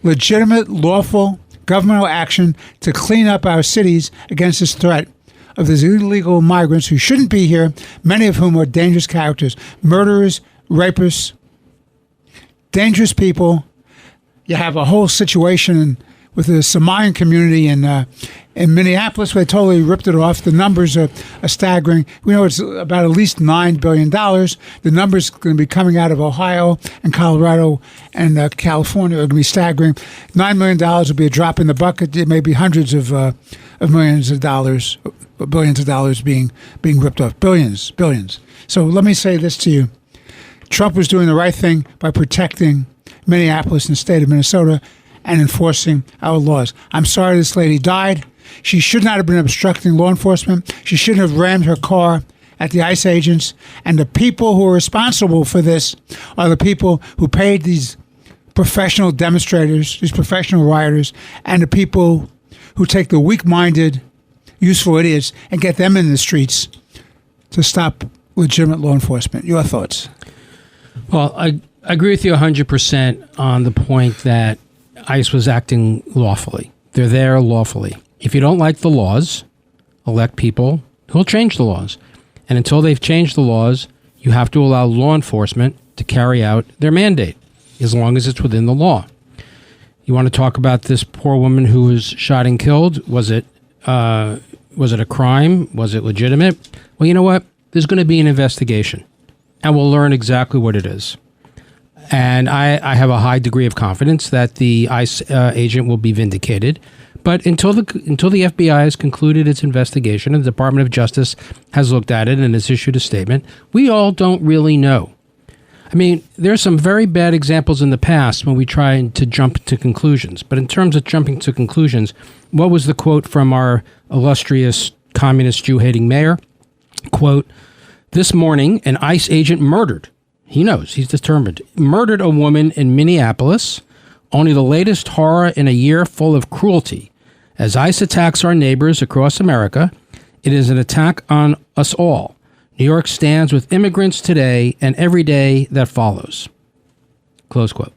S6: legitimate, lawful governmental action to clean up our cities against this threat of these illegal migrants who shouldn't be here, many of whom are dangerous characters, murderers, rapists, dangerous people. You have a whole situation with the Somalian community in Minneapolis where they totally ripped it off. The numbers are staggering. We know it's about at least $9 billion. The numbers going to be coming out of Ohio and Colorado and California are going to be staggering. $9 million will be a drop in the bucket. It may be hundreds of millions of dollars, billions of dollars being ripped off. Billions. So let me say this to you. Trump was doing the right thing by protecting Minneapolis and the state of Minnesota and enforcing our laws. I'm sorry this lady died. She should not have been obstructing law enforcement. She shouldn't have rammed her car at the ICE agents. And the people who are responsible for this are the people who paid these professional demonstrators, these professional rioters, and the people who take the weak-minded, useful idiots and get them in the streets to stop legitimate law enforcement. Your thoughts?
S7: Well, I agree with you 100% on the point that ICE was acting lawfully. They're there lawfully. If you don't like the laws, elect people who will change the laws. And until they've changed the laws, you have to allow law enforcement to carry out their mandate, as long as it's within the law. You want to talk about this poor woman who was shot and killed? Was it a crime? Was it legitimate? Well, you know what? There's going to be an investigation, and we'll learn exactly what it is. And I have a high degree of confidence that the ICE agent will be vindicated. But until the FBI has concluded its investigation and the Department of Justice has looked at it and has issued a statement, we all don't really know. I mean, there are some very bad examples in the past when we try to jump to conclusions. But in terms of jumping to conclusions, what was the quote from our illustrious communist Jew-hating mayor? Quote, "This morning, an ICE agent murdered." He knows, he's determined. Murdered a woman in Minneapolis. Only the latest horror in a year full of cruelty. As ICE attacks our neighbors across America, it is an attack on us all. New York stands with immigrants today and every day that follows. Close quote.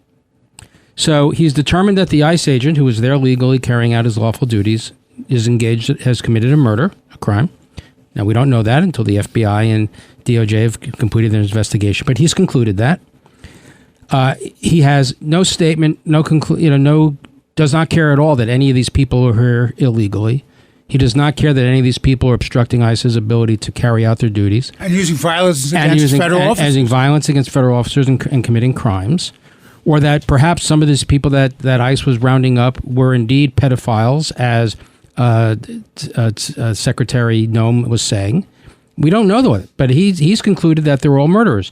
S7: So he's determined that the ICE agent, who was there legally carrying out his lawful duties, has committed a murder, a crime. Now, we don't know that until the FBI and DOJ have completed their investigation, but he's concluded that. He has no statement, does not care at all that any of these people are here illegally. He does not care that any of these people are obstructing ICE's ability to carry out their duties.
S6: And using violence against federal officers.
S7: Using violence against federal officers and committing crimes. Or that perhaps some of these people that ICE was rounding up were indeed pedophiles, as Secretary Noem was saying. We don't know that, but he's concluded that they're all murderers.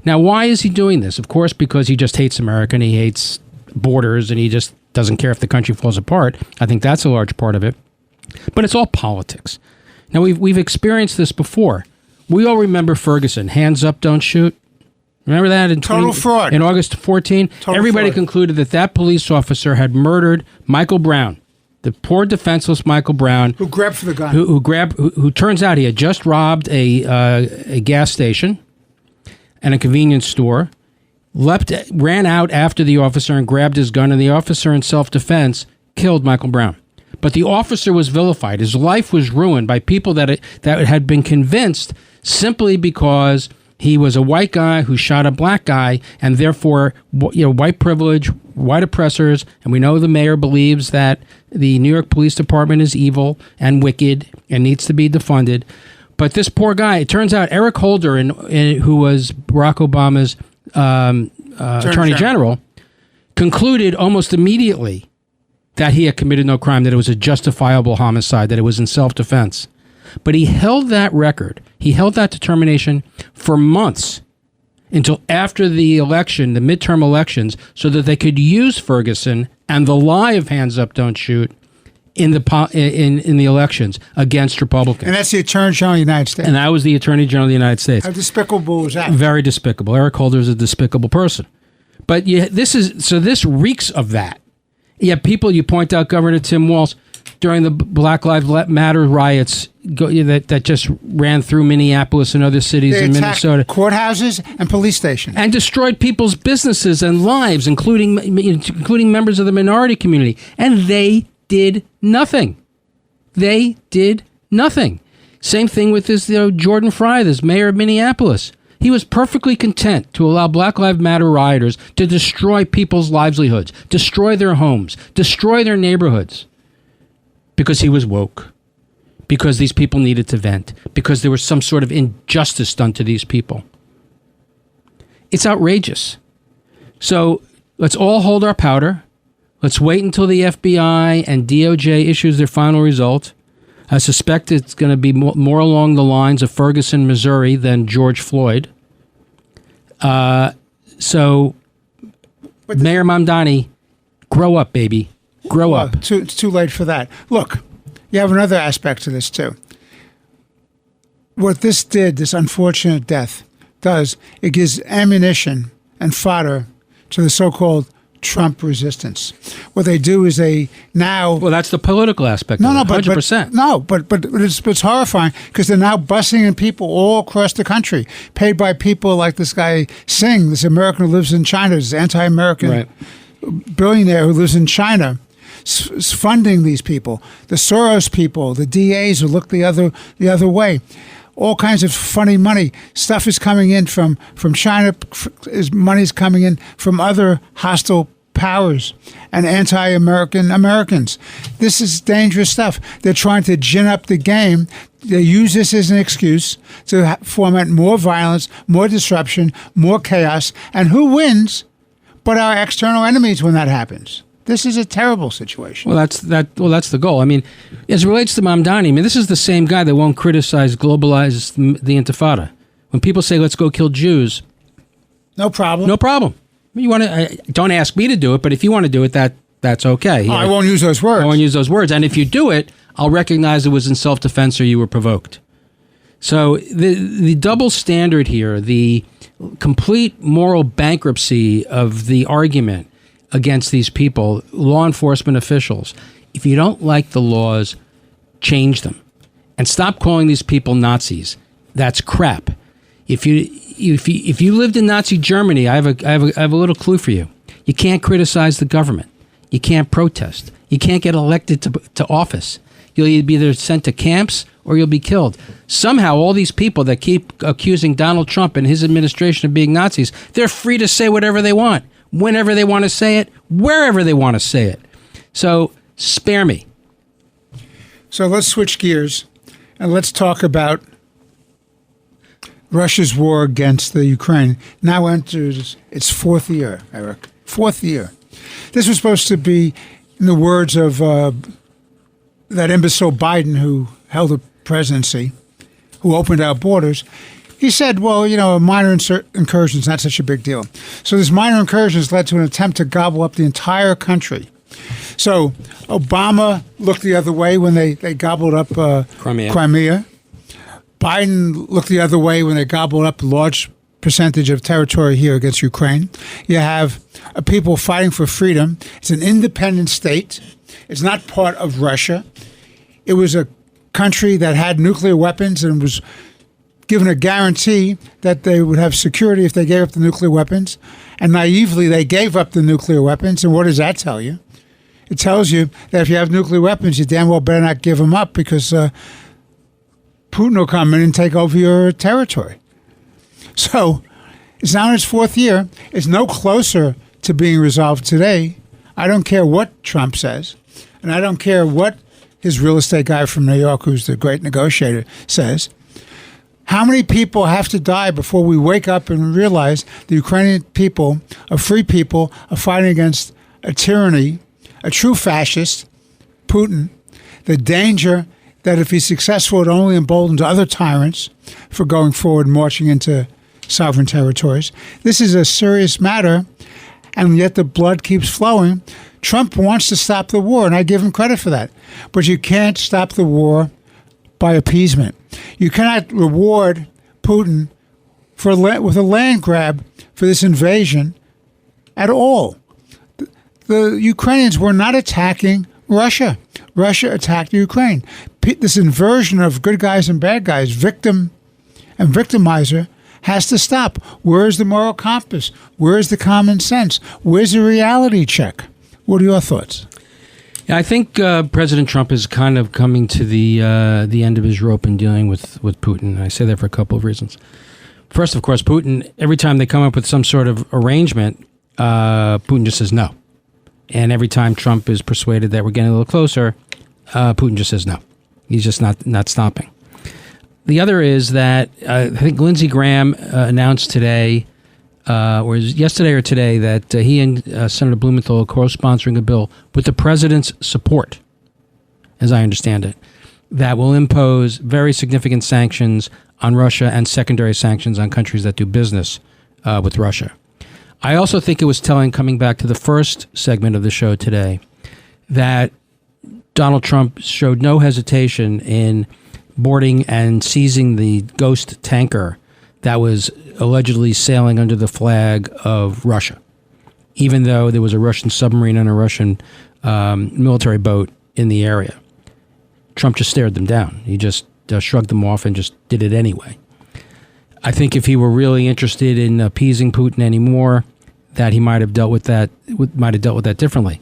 S7: Now, why is he doing this? Of course, because he just hates America and he hates borders and he just doesn't care if the country falls apart. I think that's a large part of it. But it's all politics. Now, we've experienced this before. We all remember Ferguson, hands up, don't shoot. Remember that?
S6: Total fraud.
S7: In August 14, everybody concluded that police officer had murdered Michael Brown. The poor defenseless Michael Brown,
S6: who grabbed for the gun,
S7: who turns out he had just robbed a gas station and a convenience store, ran out after the officer and grabbed his gun, and the officer in self-defense killed Michael Brown. But the officer was vilified. His life was ruined by people that had been convinced simply because He was a white guy who shot a black guy, and therefore, white privilege, white oppressors, and we know the mayor believes that the New York Police Department is evil and wicked and needs to be defunded. But this poor guy, it turns out Eric Holder, who was Barack Obama's Attorney General, concluded almost immediately that he had committed no crime, that it was a justifiable homicide, that it was in self-defense. But he held that record, he held that determination for months until after the election, the midterm elections, so that they could use Ferguson and the lie of hands up, don't shoot in the elections against Republicans.
S6: And that's the Attorney General of the United States.
S7: And that was the Attorney General of the United States.
S6: How despicable was that?
S7: Very despicable. Eric Holder is a despicable person. But this reeks of that. Yet people, you point out Governor Tim Walz, during the Black Lives Matter riots that just ran through Minneapolis and other cities in Minnesota.
S6: Courthouses and police stations.
S7: And destroyed people's businesses and lives, including members of the minority community. And they did nothing. They did nothing. Same thing with this Jordan Fry, this mayor of Minneapolis. He was perfectly content to allow Black Lives Matter rioters to destroy people's livelihoods, destroy their homes, destroy their neighborhoods. Because he was woke, because these people needed to vent, because there was some sort of injustice done to these people. It's outrageous. So let's all hold our powder. Let's wait until the FBI and DOJ issues their final result. I suspect it's going to be more along the lines of Ferguson, Missouri than George Floyd. So Mayor Mamdani, grow up, baby. Grow up.
S6: It's too late for that. Look, you have another aspect to this, too. What this did, this unfortunate death, does, it gives ammunition and fodder to the so-called Trump resistance. What they do is they now...
S7: Well, that's the political aspect of it, 100%.
S6: But it's horrifying because they're now busing in people all across the country, paid by people like this guy Singh, this American who lives in China, this anti-American billionaire who lives in China, funding these people, the Soros people, the DAs who look the other way. All kinds of funny money. Stuff is coming in from China. Money's coming in from other hostile powers and anti-American Americans. This is dangerous stuff. They're trying to gin up the game. They use this as an excuse to foment more violence, more disruption, more chaos. And who wins but our external enemies when that happens? This is a terrible situation.
S7: Well, that's the goal. I mean, as it relates to Mamdani, this is the same guy that won't globalize the Intifada. When people say, let's go kill Jews.
S6: No problem.
S7: No problem. You want to? Don't ask me to do it, but if you want to do it, that's okay.
S6: I won't use those words.
S7: I won't use those words. And if you do it, I'll recognize it was in self-defense or you were provoked. So the double standard here, the complete moral bankruptcy of the argument against these people, law enforcement officials. If you don't like the laws, change them. And stop calling these people Nazis. That's crap. If you lived in Nazi Germany, I have a little clue for you. You can't criticize the government. You can't protest. You can't get elected to office. You'll be either sent to camps or you'll be killed. Somehow all these people that keep accusing Donald Trump and his administration of being Nazis, they're free to say whatever they want. Whenever they want to say it, wherever they want to say it. So spare me.
S6: So let's switch gears and let's talk about Russia's war against the Ukraine. Now enters its fourth year, Eric. Fourth year. This was supposed to be, in the words of that imbecile Biden who held the presidency, who opened our borders, he said, well, a minor incursion is not such a big deal. So this minor incursion has led to an attempt to gobble up the entire country. So Obama looked the other way when they gobbled up Crimea. Biden looked the other way when they gobbled up a large percentage of territory here against Ukraine. You have people fighting for freedom. It's an independent state. It's not part of Russia. It was a country that had nuclear weapons and was given a guarantee that they would have security if they gave up the nuclear weapons. And naively, they gave up the nuclear weapons. And what does that tell you? It tells you that if you have nuclear weapons, you damn well better not give them up because Putin will come in and take over your territory. So it's now in its fourth year. It's no closer to being resolved today. I don't care what Trump says, and I don't care what his real estate guy from New York, who's the great negotiator, says. How many people have to die before we wake up and realize the Ukrainian people, a free people, are fighting against a tyranny, a true fascist, Putin, the danger that if he's successful, it only emboldens other tyrants for going forward, marching into sovereign territories. This is a serious matter, and yet the blood keeps flowing. Trump wants to stop the war, and I give him credit for that. But you can't stop the war by appeasement. You cannot reward Putin with a land grab for this invasion at all. The Ukrainians were not attacking Russia. Russia attacked Ukraine. This inversion of good guys and bad guys, victim and victimizer, has to stop. Where's the moral compass? Where's the common sense? Where's the reality check? What are your thoughts?
S7: Yeah, I think President Trump is kind of coming to the end of his rope in dealing with Putin. I say that for a couple of reasons. First, of course, Putin, every time they come up with some sort of arrangement, Putin just says no. And every time Trump is persuaded that we're getting a little closer, Putin just says no. He's just not stopping. The other is that I think Lindsey Graham announced today, or yesterday or today, that he and Senator Blumenthal are co-sponsoring a bill with the president's support, as I understand it, that will impose very significant sanctions on Russia and secondary sanctions on countries that do business with Russia. I also think it was telling, coming back to the first segment of the show today, that Donald Trump showed no hesitation in boarding and seizing the ghost tanker that was allegedly sailing under the flag of Russia, even though there was a Russian submarine and a Russian military boat in the area. Trump just stared them down. He just shrugged them off and just did it anyway. I think if he were really interested in appeasing Putin anymore, that he might have dealt with that differently.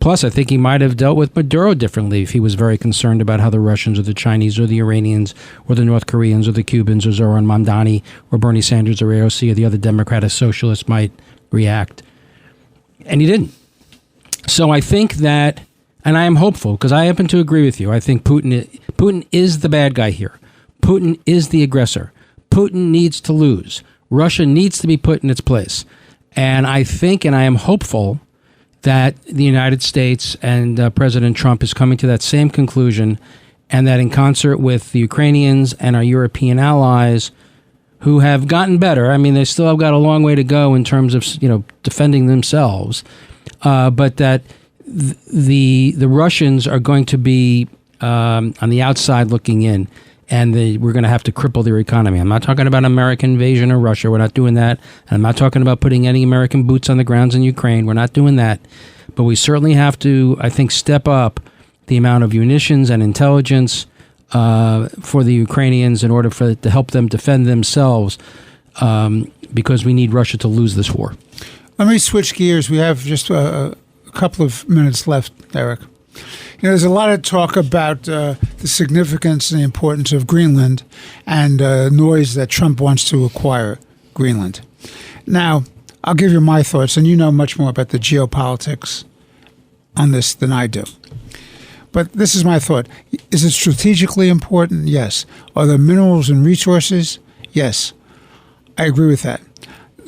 S7: Plus, I think he might have dealt with Maduro differently if he was very concerned about how the Russians or the Chinese or the Iranians or the North Koreans or the Cubans or Zoran Mamdani or Bernie Sanders or AOC or the other Democratic socialists might react. And he didn't. So I think that, and I am hopeful, because I happen to agree with you, I think Putin is the bad guy here. Putin is the aggressor. Putin needs to lose. Russia needs to be put in its place. And I think, and I am hopeful, that the United States and President Trump is coming to that same conclusion, and that in concert with the Ukrainians and our European allies, who have gotten better, I mean, they still have got a long way to go in terms of, defending themselves, but that the Russians are going to be on the outside looking in, and we're going to have to cripple their economy. I'm not talking about American invasion of Russia. We're not doing that. And I'm not talking about putting any American boots on the grounds in Ukraine. We're not doing that. But we certainly have to, I think, step up the amount of munitions and intelligence for the Ukrainians in order to help them defend themselves, because we need Russia to lose this war.
S6: Let me switch gears. We have just a couple of minutes left, Eric. There's a lot of talk about the significance and the importance of Greenland and noise that Trump wants to acquire Greenland. Now, I'll give you my thoughts, and you know much more about the geopolitics on this than I do. But this is my thought. Is it strategically important? Yes. Are there minerals and resources? Yes. I agree with that.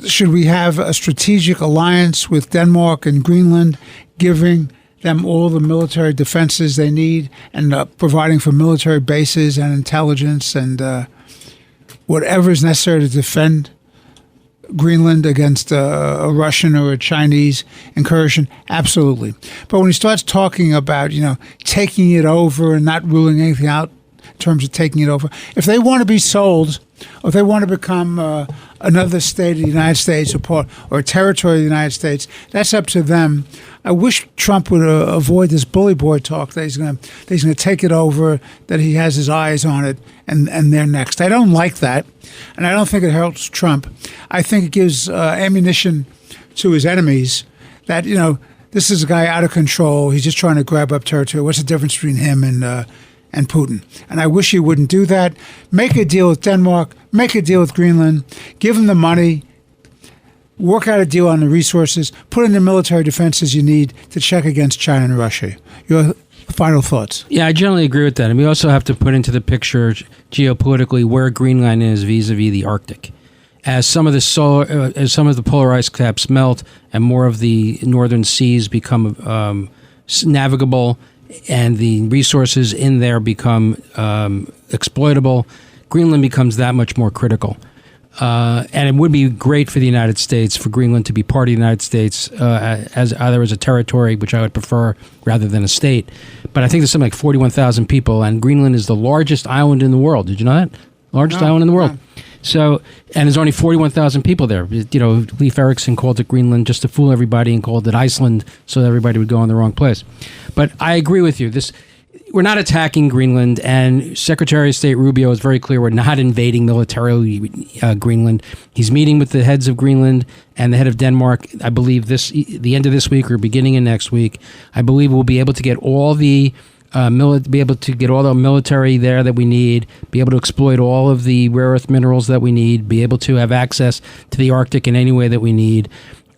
S6: Should we have a strategic alliance with Denmark and Greenland, giving them all the military defenses they need and providing for military bases and intelligence and whatever is necessary to defend Greenland against a Russian or a Chinese incursion? Absolutely. But when he starts talking about, taking it over and not ruling anything out in terms of taking it over, if they want to be sold, or if they want to become another state of the United States or a territory of the United States, that's up to them. I wish Trump would avoid this bully boy talk that he's going to take it over, that he has his eyes on it, and they're next. I don't like that, and I don't think it helps Trump. I think it gives ammunition to his enemies that, this is a guy out of control. He's just trying to grab up territory. What's the difference between him and and Putin. And I wish he wouldn't do that. Make a deal with Denmark. Make a deal with Greenland. Give them the money. Work out a deal on the resources. Put in the military defenses you need to check against China and Russia. Your final thoughts?
S7: Yeah, I generally agree with that. And we also have to put into the picture geopolitically where Greenland is vis-a-vis the Arctic. As some of the polar ice caps melt and more of the northern seas become navigable and the resources in there become exploitable, Greenland becomes that much more critical. And it would be great for the United States, for Greenland to be part of the United States as either as a territory, which I would prefer, rather than a state. But I think there's something like 41,000 people, and Greenland is the largest island in the world. Did you know that? Largest island in the world. So, and there's only 41,000 people there. You know, Leif Erikson called it Greenland just to fool everybody and called it Iceland so that everybody would go in the wrong place. But I agree with you. We're not attacking Greenland, and Secretary of State Rubio is very clear we're not invading militarily Greenland. He's meeting with the heads of Greenland and the head of Denmark, I believe, the end of this week or beginning of next week. I believe we'll be able to get all the military there that we need, be able to exploit all of the rare earth minerals that we need, be able to have access to the Arctic in any way that we need.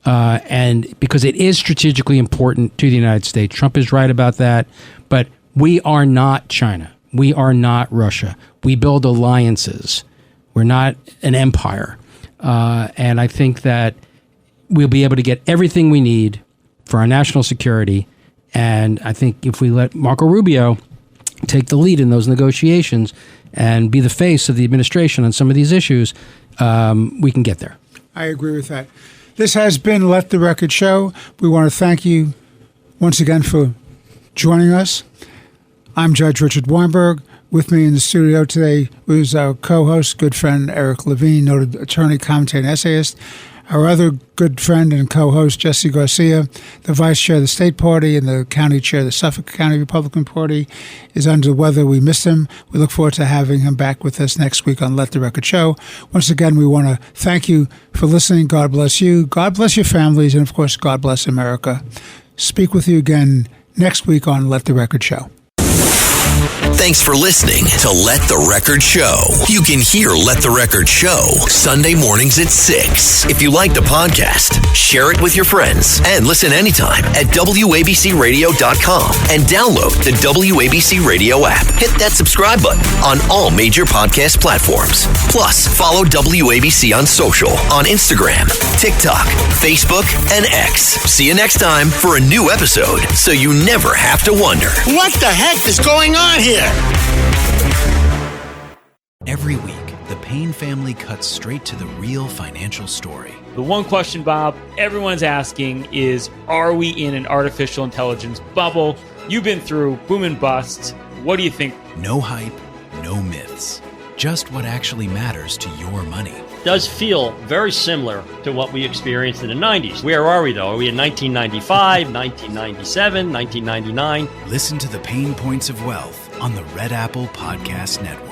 S7: And because it is strategically important to the United States. Trump is right about that, but we are not China. We are not Russia. We build alliances. We're not an empire. And I think that we'll be able to get everything we need for our national security. And I think if we let Marco Rubio take the lead in those negotiations and be the face of the administration on some of these issues, we can get there.
S6: I agree with that. This has been Let the Record Show. We want to thank you once again for joining us. I'm Judge Richard Weinberg. With me in the studio today was our co-host, good friend Eric Lavine, noted attorney, commentator, and essayist. Our other good friend and co-host, Jesse Garcia, the vice chair of the state party and the county chair of the Suffolk County Republican Party, is under the weather. We missed him. We look forward to having him back with us next week on Let the Record Show. Once again, we want to thank you for listening. God bless you. God bless your families. And, of course, God bless America. Speak with you again next week on Let the Record Show.
S5: Thanks for listening to Let the Record Show. You can hear Let the Record Show Sunday mornings at 6. If you like the podcast, share it with your friends and listen anytime at WABCRadio.com and download the WABC Radio app. Hit that subscribe button on all major podcast platforms. Plus, follow WABC on social on Instagram, TikTok, Facebook, and X. See you next time for a new episode so you never have to wonder,
S16: what the heck is going on here?
S1: Every week, the Payne family cuts straight to the real financial story.
S2: The one question, Bob, everyone's asking is, are we in an artificial intelligence bubble? You've been through boom and bust. What do you think?
S1: No hype, no myths. Just what actually matters to your money.
S3: Does feel very similar to what we experienced in the 90s. Where are we, though? Are we in 1995, 1997, 1999?
S1: Listen to the Pain Points of Wealth on the Red Apple Podcast Network.